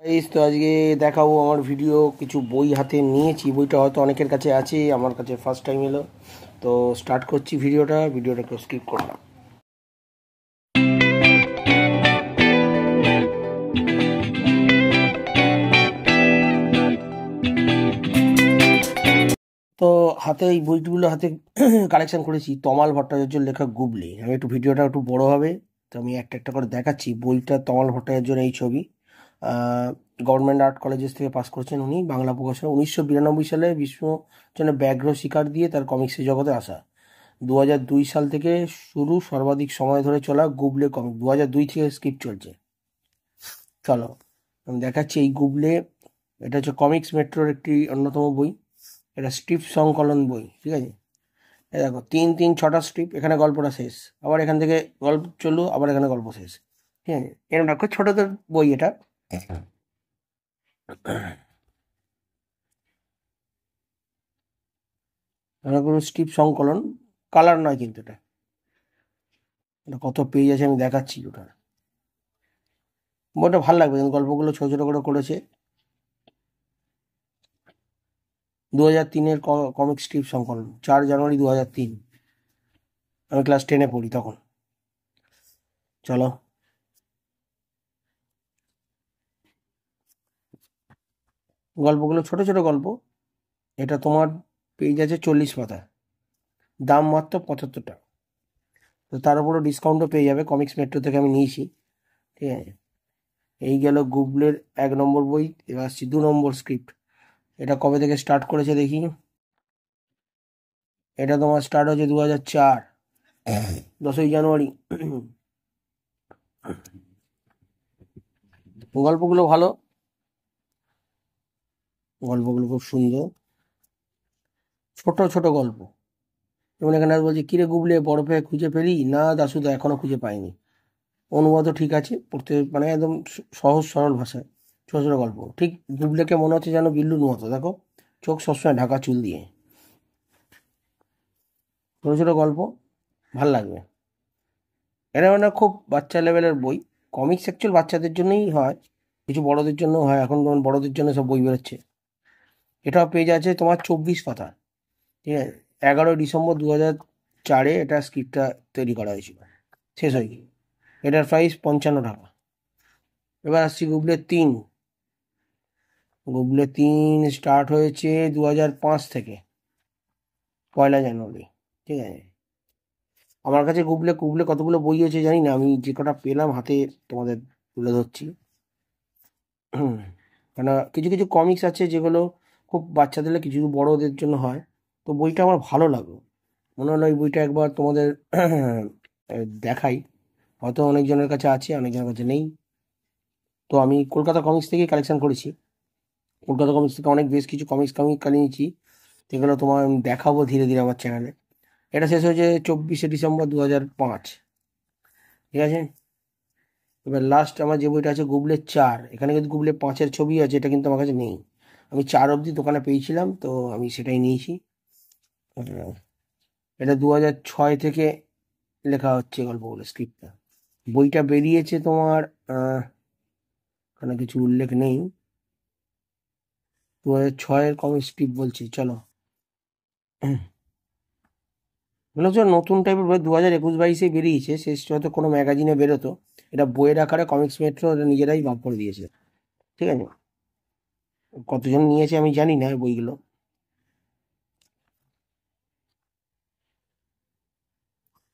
তো আজকে দেখাবো আমার ভিডিও কিছু বই হাতে নিয়েছি। বইটা হয়তো অনেকের কাছে আছে, আমার কাছে ফার্স্ট টাইম এলো। তো স্টার্ট করছি ভিডিওটাকে স্কিপ করলাম। তো হাতে এই বইগুলো হাতে কালেকশন করেছি তমাল ভট্টাচার্যের লেখা গুবলি। আমি একটু ভিডিওটা একটু বড় হবে, তো আমি একটা একটা করে দেখাচ্ছি। বইটা তমাল ভট্টাচার্যের এই ছবি। গভর্নমেন্ট আর্ট কলেজেস থেকে পাস করেছেন উনি। বাংলা প্রকাশনা 1992 সালে বিশ্বজনে ব্যাঘ্র শিকার দিয়ে তার কমিক্সের জগতে আসা। 2002 সাল থেকে শুরু, সর্বাধিক সময় ধরে চলা গুবলে কমিক। 2002 থেকে স্ক্রিপ্ট চলছে। চলো আমি দেখাচ্ছি এই গুবলে। এটা হচ্ছে কমিক্স মেট্রোর একটি অন্যতম বই। এটা স্ট্রিপ সংকলন বই, ঠিক আছে। এই দেখো 3-3-6টা স্ট্রিপ, এখানে গল্পটা শেষ। আবার এখান থেকে গল্প চললো, আবার এখানে গল্প শেষ, ঠিক আছে। এরকম দেখো ছোটদের বই এটা। কোনো স্ট্রিপ সংকলন, কালার নয় কিন্তু এটা। এটা কত পেজ আছে আমি দেখাচ্ছি ওটা। বইটা ভালো লাগবে কিন্তু গল্পগুলো ছোট ছোট করে করেছে। 2003-এর কমিক স্ট্রিপ সংকলন, 4 জানুয়ারি 2003। আমি ক্লাস 10-এ পড়ি তখন। চলো গল্পগুলো ছোট ছোট গল্প। এটা তোমার পেজ আছে 40 পাতা, দাম মাত্র 75 টাকা। তো তার উপরও ডিসকাউন্টও পেয়ে যাবে, কমিক্স মেট্রো থেকে আমি নিয়েছি, ঠিক আছে। এই গেল গুগলের 1 নম্বর বই। এবার আসছি 2 নম্বর স্ক্রিপ্ট। এটা কবে থেকে স্টার্ট করেছে দেখি। এটা তোমার স্টার্ট হয়েছে 2004, 10ই জানুয়ারি। গল্পগুলো ভালো, গল্পগুলো খুব সুন্দর, ছোট ছোট গল্প। যেমন এখানে বলছে, কিরে গুবলে বরফে খুঁজে পেলি না দাসুদা, এখনো খুঁজে পাইনি। অনুবাদও ঠিক আছে, পড়তে মানে একদম সহজ সরল ভাষায় ছোট ছোট গল্প। ঠিক গুবলেকে মনে হচ্ছে যেন বিল্লুর মতো, দেখো চোখ সবসময় ঢাকা চুল দিয়ে। ছোট ছোট গল্প, ভাল লাগবে। এটা মানে খুব বাচ্চা লেভেলের বই। কমিক্স অ্যাকচুয়াল বাচ্চাদের জন্যই হয়, কিছু বড়দের জন্য হয়। এখন যেমন বড়দের জন্য সব বই বেরোচ্ছে। এটাও পেজ আছে তোমার 24 পাতা, ঠিক আছে। 11ই ডিসেম্বর 2004-এ এটা স্ক্রিপ্টটা তৈরি করা হয়েছিল, শেষ হয়নি। এটার প্রাইস 55 টাকা। এবার আসছি গুবলে 3। গুবলে 3 স্টার্ট হয়েছে 2005 থেকে, 1 জানুয়ারি, ঠিক আছে। আমার কাছে গুবলে গুবলে কতগুলো বই আছে জানি না, আমি যে কটা পেলাম হাতে তোমাদের তুলে ধরছি। কেন কিছু কিছু কমিক্স আছে যেগুলো খুব বাচ্চাদের, কিছু কিছু বড়দের জন্য হয়। তো বইটা আমার ভালো লাগলো, মনে হলো এই বইটা একবার তোমাদের দেখাই। হয়তো অনেকজনের কাছে আছে, অনেকজনের কাছে নেই। তো আমি কলকাতা কমিক্স থেকে কালেকশন করেছি। কলকাতা কমিক্স থেকে অনেক বেশ কিছু কমিক্স আমি নিয়েছি, যেগুলো তোমার আমি দেখাবো ধীরে ধীরে আমার চ্যানেলে। এটা শেষ হয়েছে 24শে ডিসেম্বর 2005, ঠিক আছে। এবার লাস্ট আমার যে বইটা আছে গুবলে 4। এখানে কিন্তু গুবলে 5-এর ছবি আছে, এটা কিন্তু আমার কাছে নেই। আমি 4 অবধি দোকানে পেয়েছিলাম, তো আমি সেটাই নিয়েছি। আহ, এটা 2006 থেকে লেখা হচ্ছে গল্পগুলো, স্ক্রিপ্টটা। বইটা বেরিয়েছে তোমার এখানে কিছু উল্লেখ নেই। 2006-এর কমিক স্ক্রিপ্ট বলছি, চলো। মনে হচ্ছে নতুন টাইপের বই, 2021-22-এ বেরিয়েছে। শেষ হয়তো কোনো ম্যাগাজিনে বেরোতো। এটা বইয়ের আকারে কমিক্স মেট্রো নিজেরাই বার করে দিয়েছে, ঠিক আছে। কতজন নিয়েছে আমি জানি না এই বইগুলো।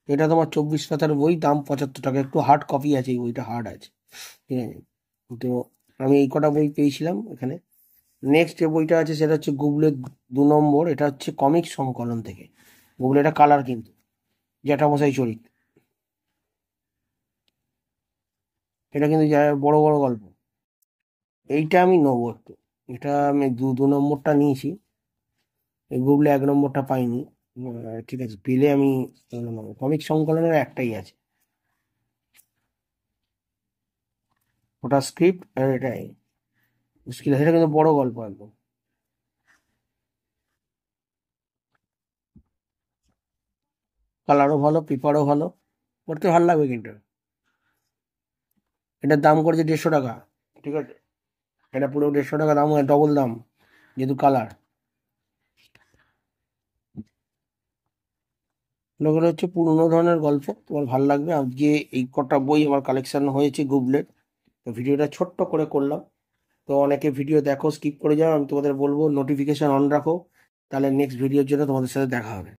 এটা তোমার 24 পাতার বই, দাম 75 টাকা। একটু হার্ড কপি আছে, এই বইটা হার্ড আছে, ঠিক আছে। তো আমি এই কটা বই পেয়েছিলাম এখানে। নেক্সট যে বইটা আছে সেটা হচ্ছে গুবলে 2 নম্বর। এটা হচ্ছে কমিক সংকলন থেকে। গুবলে এটা কালার কিন্তু, জ্যাঠামশাই চরিত। এটা কিন্তু বড় বড় গল্প। এইটা আমি নেবো একটু। এটা আমি 2 নম্বরটা নিয়েছি, এই গুগলে 1 নম্বরটা পাইনি। ঠিক আছে, পেলে আমি নেবো। কমিক সংকলনের একটাই আছে, ওটা স্ক্রিপ্ট আর এটাই মুশকিল আছে। এটা কিন্তু বড় গল্প একদম। কালারও ভালো, পেপারও ভালো, পড়তে ভালো লাগবে কিন্তু। এটার দাম করেছে 150 টাকা, ঠিক আছে। এটা পুরো 150 টাকা দাম, হয় ডবল দাম যেহেতু কালার। এগুলো হচ্ছে পুরোনো ধরনের গল্প, তোমার ভালো লাগবে। আজকে এই কটা বই আমার কালেকশন হয়েছে গুবলেট, তো ভিডিওটা ছোট্ট করে করলাম। তো অনেকে ভিডিও দেখো, স্কিপ করে যাও, আমি তোমাদের বলবো নোটিফিকেশন অন রাখো, তাহলে নেক্সট ভিডিওর জন্য তোমাদের সাথে দেখা হবে।